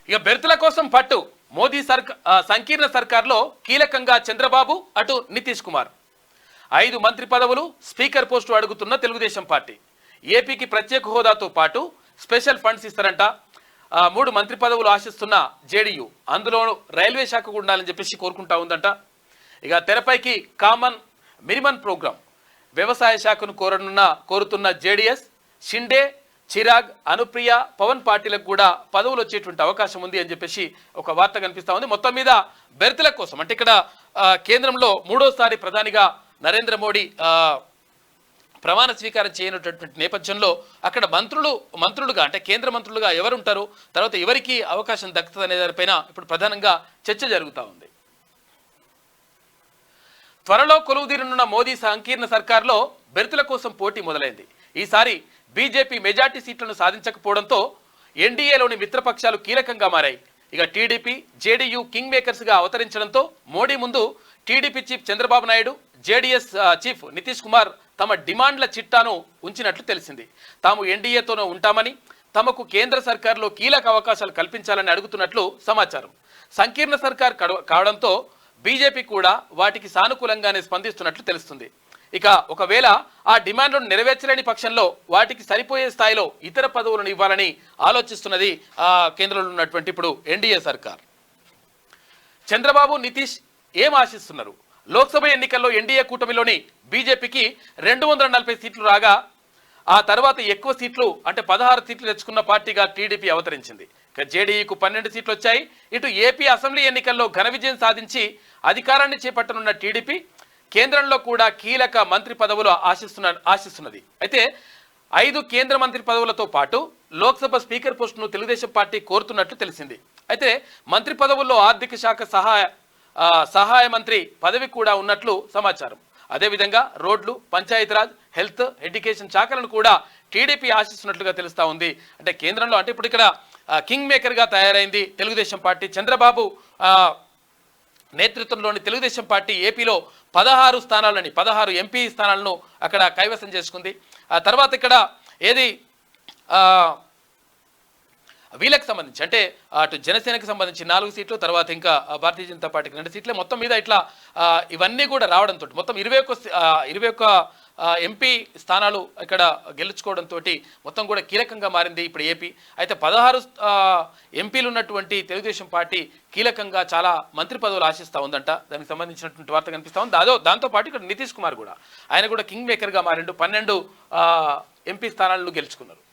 ఇక బెర్తుల కోసం పట్టు మోదీ సంకీర్ణ సర్కార్లో కీలకంగా చంద్రబాబు అటు నితీష్ కుమార్ 5 మంత్రి పదవులు స్పీకర్ పోస్టు అడుగుతున్న తెలుగుదేశం పార్టీ ఏపీకి ప్రత్యేక హోదాతో పాటు స్పెషల్ ఫండ్స్ ఇస్తారంట 3 మంత్రి పదవులు ఆశిస్తున్న జేడీయూ అందులో రైల్వే శాఖ కూడా ఉండాలని చెప్పేసి కోరుకుంటా ఉందంట ఇక తెరపైకి కామన్ మినిమం ప్రోగ్రామ్ వ్యవసాయ శాఖను కోరుతున్న జేడీఎస్ షిండే చిరాగ్ అనుప్రియ పవన్ పార్టీలకు కూడా పదవులు వచ్చేటువంటి అవకాశం ఉంది అని చెప్పేసి ఒక వార్త కనిపిస్తా ఉంది మొత్తం మీద బెర్తుల కోసం అంటే ఇక్కడ కేంద్రంలో 3వసారి ప్రధానిగా నరేంద్ర మోడీ ప్రమాణ స్వీకారం చేయనటువంటి నేపథ్యంలో అక్కడ మంత్రులుగా అంటే కేంద్ర మంత్రులుగా ఎవరు ఉంటారు తర్వాత ఎవరికి అవకాశం దక్కుతుంది అనే దానిపైన ఇప్పుడు ప్రధానంగా చర్చ జరుగుతూ ఉంది త్వరలో కొలువుదీరనున్న మోదీ సంకీర్ణ సర్కార్లో బెర్తుల కోసం పోటీ మొదలైంది ఈసారి బీజేపీ మెజార్టీ సీట్లను సాధించకపోవడంతో ఎన్డీఏలోని మిత్రపక్షాలు కీలకంగా మారాయి ఇక టీడీపీ జేడీయూ కింగ్ మేకర్స్గా అవతరించడంతో మోడీ ముందు TDP chief Chandrababu Naidu JDS chief Nitish Kumar తమ డిమాండ్ల చిట్టాను ఉంచినట్లు తెలిసింది తాము ఎన్డీఏతోనూ ఉంటామని తమకు కేంద్ర సర్కార్లో కీలక అవకాశాలు కల్పించాలని అడుగుతున్నట్లు సమాచారం సంకీర్ణ సర్కార్ కావడంతో బీజేపీ కూడా వాటికి సానుకూలంగానే స్పందిస్తున్నట్లు తెలుస్తుంది ఇక ఒకవేళ ఆ డిమాండ్లను నెరవేర్చలేని పక్షంలో వాటికి సరిపోయే స్థాయిలో ఇతర పదవులను ఇవ్వాలని ఆలోచిస్తున్నది కేంద్రంలో ఉన్నటువంటి ఇప్పుడు ఎన్డీఏ సర్కార్ చంద్రబాబు నితీష్ ఏం ఆశిస్తున్నారు లోక్సభ ఎన్నికల్లో ఎన్డీఏ కూటమిలోని బీజేపీకి 240 సీట్లు రాగా ఆ తర్వాత ఎక్కువ సీట్లు అంటే 16 సీట్లు తెచ్చుకున్న పార్టీగా టీడీపీ అవతరించింది ఇక జేడీయూకు 12 సీట్లు వచ్చాయి ఇటు ఏపీ అసెంబ్లీ ఎన్నికల్లో ఘన విజయం సాధించి అధికారాన్ని చేపట్టనున్న టీడీపీ కేంద్రంలో కూడా కీలక మంత్రి పదవులు ఆశిస్తున్నది అయితే 5 కేంద్ర మంత్రి పదవులతో పాటు లోక్సభ స్పీకర్ పోస్టును తెలుగుదేశం పార్టీ కోరుతున్నట్లు తెలిసింది అయితే మంత్రి పదవుల్లో ఆర్థిక శాఖ సహాయ మంత్రి పదవి కూడా ఉన్నట్లు సమాచారం అదేవిధంగా రోడ్లు పంచాయతీరాజ్ హెల్త్ ఎడ్యుకేషన్ శాఖలను కూడా టీడీపీ ఆశిస్తున్నట్లుగా తెలుస్తా ఉంది అంటే కేంద్రంలో అంటే ఇప్పుడు ఇక్కడ కింగ్ మేకర్గా తయారైంది తెలుగుదేశం పార్టీ చంద్రబాబు నేతృత్వంలోని తెలుగుదేశం పార్టీ ఏపీలో 16 ఎంపీ స్థానాలను అక్కడ కైవసం చేసుకుంది ఆ తర్వాత ఇక్కడ ఏది వీళ్ళకి సంబంధించి అంటే అటు జనసేనకు సంబంధించి 4 సీట్లు తర్వాత ఇంకా భారతీయ జనతా పార్టీకి 2 సీట్లే మొత్తం మీద ఇట్లా ఇవన్నీ కూడా రావడంతో మొత్తం 21 ఎంపీ స్థానాలు ఇక్కడ గెలుచుకోవడంతో మొత్తం కూడా కీలకంగా మారింది ఇప్పుడు ఏపీ అయితే 16 ఎంపీలు ఉన్నటువంటి తెలుగుదేశం పార్టీ కీలకంగా చాలా మంత్రి పదవులు ఆశిస్తూ ఉందంట దానికి సంబంధించినటువంటి వార్త కనిపిస్తూ ఉంది దాంతోపాటు ఇక్కడ నితీష్ కుమార్ కూడా ఆయన కూడా కింగ్ మేకర్గా మారిండు 12 ఎంపీ స్థానాలను గెలుచుకున్నారు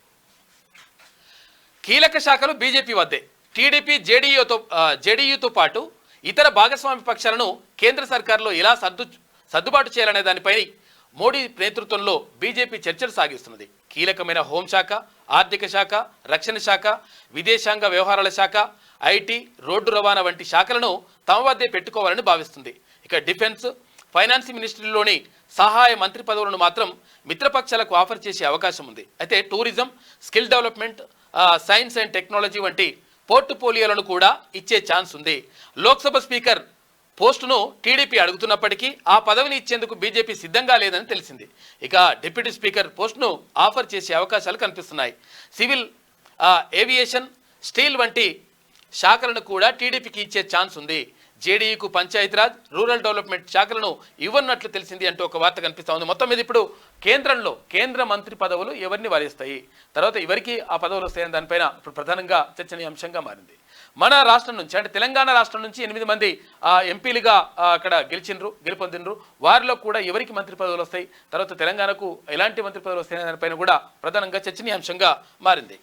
కీలక శాఖలు బీజేపీ వద్దే టీడీపీ జేడీయూతో పాటు ఇతర భాగస్వామి పక్షాలను కేంద్ర సర్కార్లో ఎలా సర్దుబాటు చేయాలనే దానిపై మోడీ నేతృత్వంలో బీజేపీ చర్చలు సాగిస్తున్నది కీలకమైన హోంశాఖ ఆర్థిక శాఖ రక్షణ శాఖ విదేశాంగ వ్యవహారాల శాఖ ఐటీ రోడ్డు రవాణా వంటి శాఖలను తమ వద్దే పెట్టుకోవాలని భావిస్తుంది ఇక డిఫెన్స్ ఫైనాన్స్ మినిస్ట్రీలోని సహాయ మంత్రి పదవులను మాత్రం మిత్రపక్షాలకు ఆఫర్ చేసే అవకాశం ఉంది అయితే tourism skill development science and technology వంటి పోర్ట్ఫోలియోలను కూడా ఇచ్చే ఛాన్స్ ఉంది లోక్సభ స్పీకర్ పోస్టును టీడీపీ అడుగుతున్నప్పటికీ ఆ పదవిని ఇచ్చేందుకు బీజేపీ సిద్ధంగా లేదని తెలిసింది ఇక డిప్యూటీ స్పీకర్ పోస్టును ఆఫర్ చేసే అవకాశాలు కనిపిస్తున్నాయి సివిల్ ఏవియేషన్ స్టీల్ వంటి శాఖలను కూడా టీడీపీకి ఇచ్చే ఛాన్స్ ఉంది జేడీయూకు పంచాయతీరాజ్ రూరల్ డెవలప్మెంట్ శాఖలను ఇవ్వన్నట్లు తెలిసింది అంటూ ఒక వార్త కనిపిస్తూ ఉంది మొత్తం మీద ఇప్పుడు కేంద్ర మంత్రి పదవులు ఎవరిని వరిస్తాయి తర్వాత ఎవరికి ఆ పదవులు వస్తాయని దానిపైన ఇప్పుడు ప్రధానంగా చర్చనీయాంశంగా మారింది మన రాష్ట్రం నుంచి అంటే తెలంగాణ రాష్ట్రం నుంచి 8 మంది ఎంపీలుగా అక్కడ గెలుపొందినరు వారిలో కూడా ఎవరికి మంత్రి పదవులు వస్తాయి తర్వాత తెలంగాణకు ఎలాంటి మంత్రి పదవులు వస్తాయనే దానిపైన కూడా ప్రధానంగా చర్చనీయాంశంగా మారింది